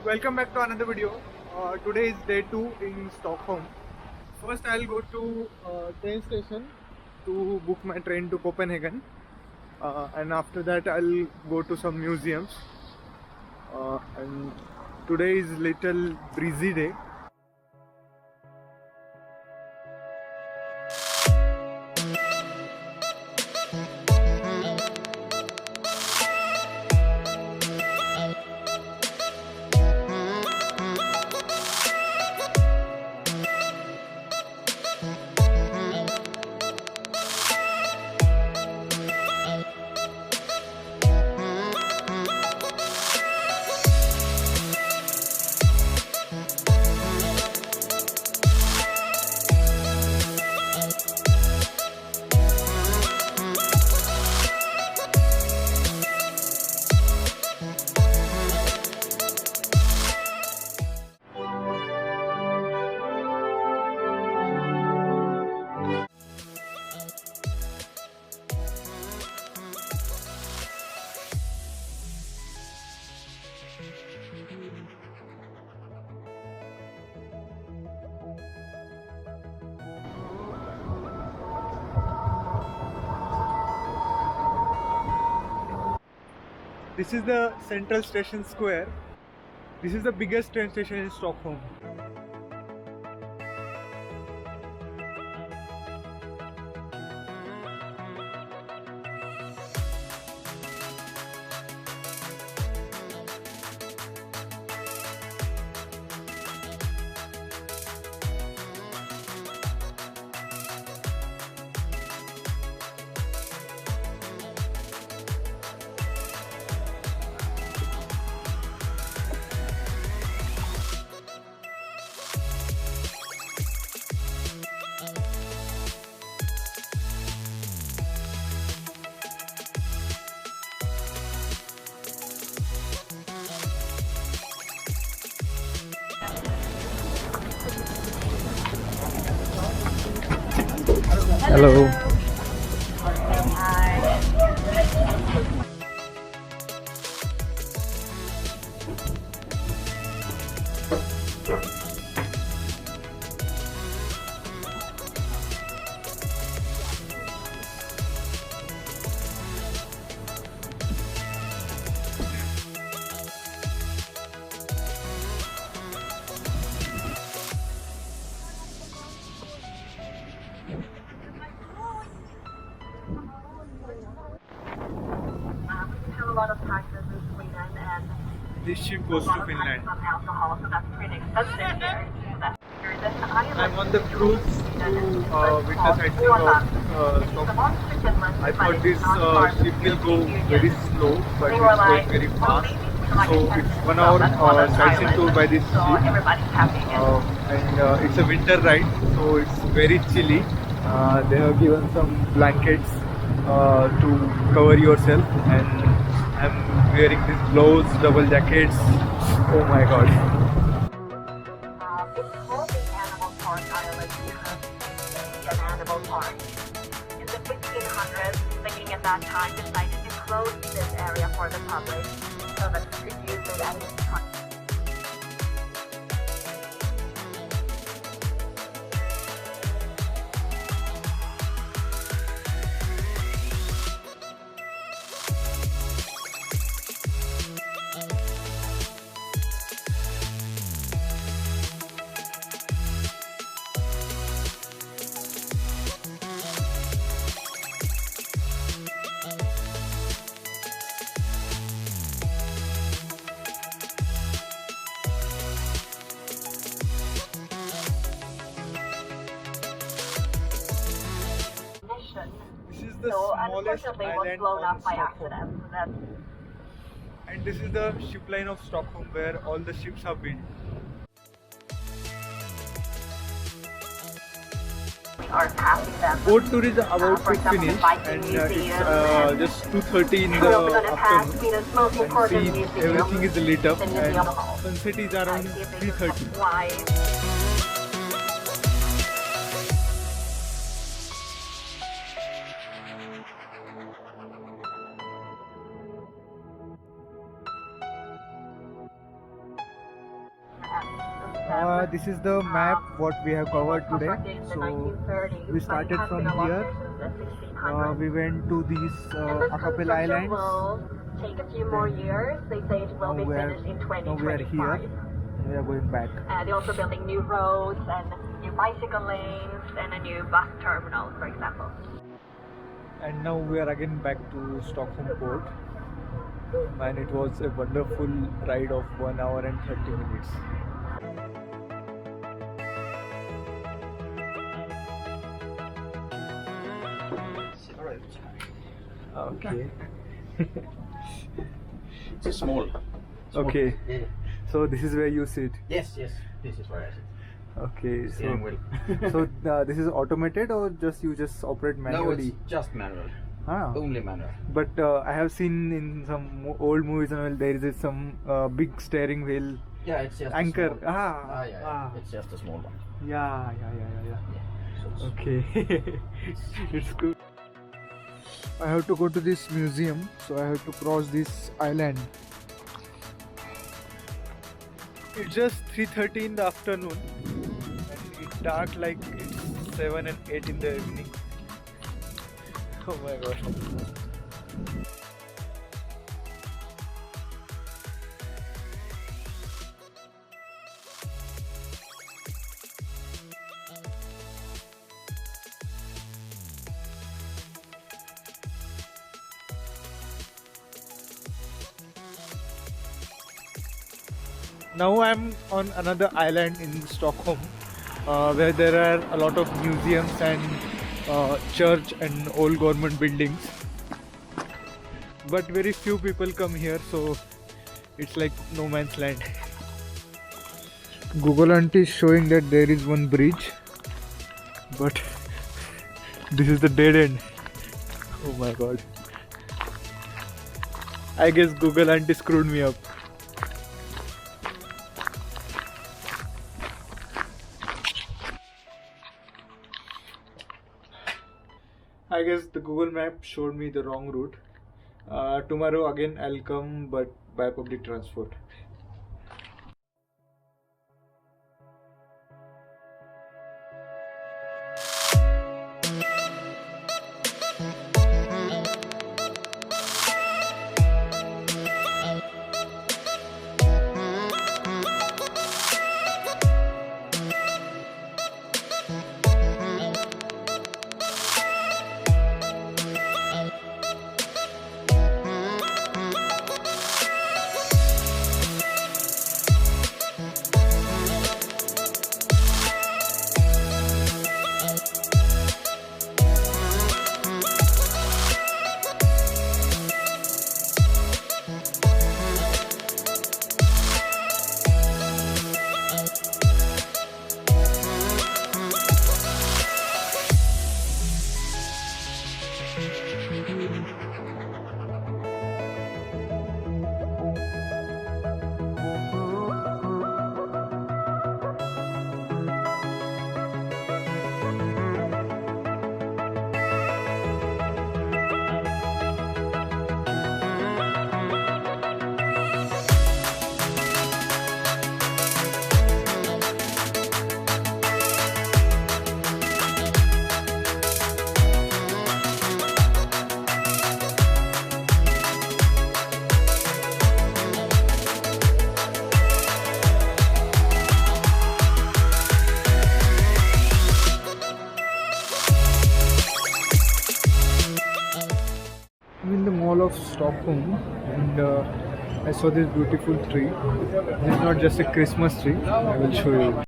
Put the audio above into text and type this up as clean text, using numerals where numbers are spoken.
Welcome back to another video. Today is day 2 in Stockholm. First I'll go to train station to book my train to Copenhagen, and after that I'll go to some museums, and today is little breezy day. This is the central station square. This is the biggest train station in Stockholm. Hello. A lot of taxes in Sweden, and This ship goes to Finland. some alcohol, so that's pretty expensive here. I'm on the cruise to witness sightseeing of Stockholm. I thought this ship will go very slow, but it's going very fast. So it's 1 hour sightseeing tour by this ship, and it's a winter ride, so it's very chilly. They have given some blankets to cover yourself, and I'm wearing these gloves, double jackets. Oh my god. It's called the Animal Park Island because it's an animal park. In the 1500s, the king at that time decided to close this area for the public so that he could use it as his park. This is the So smallest unfortunately, it was island blown on up by Stockholm. accident. So that's And this is the ship line of Stockholm where all the ships are built. we are passing them. Boat tour is about For to example, the finish, Viking and Museum, it's just 2:30 in the We're also going to pass afternoon. Sweden's most And important see, museum, everything is lit up, the and Museum Hall. sunset is around See if they can 3:30. fly. This is the map what we have covered today. So we started from here. We went to these Acapella Islands. Take a few more years. They say it will be finished in 2025. We are here. We are going back. They're also building new roads and new bicycle lanes and a new bus terminal, for example. And now we are again back to Stockholm port. And it was a wonderful ride of 1 hour and 30 minutes. Okay. It's small. Okay. Yeah. So this is where you sit. Yes, yes. This is where I sit. Okay. Steering So, wheel. so this is automated or you just operate No, manually? it's just manual. Ah. Only manual. But I have seen in some old movies and all, there is some big steering wheel. Yeah, it's just Anchor. A small, Yeah. yeah. It's just a small one. Yeah. Yeah. So Okay. It's good. I have to go to this museum, so I have to cross this island. It's just 3:30 in the afternoon and it's dark like it's 7 and 8 in the evening. Oh my god. Now I'm on another island in Stockholm where there are a lot of museums and church and old government buildings. But very few people come here, so it's like no man's land. Google Earth is showing that there is one bridge, but this is the dead end. Oh my god. I guess Google Earth screwed me up. I guess the Google map showed me the wrong route. Tomorrow again I'll come, but by public transport. I'm in the mall of Stockholm and I saw this beautiful tree. This is not just a Christmas tree, I will show you.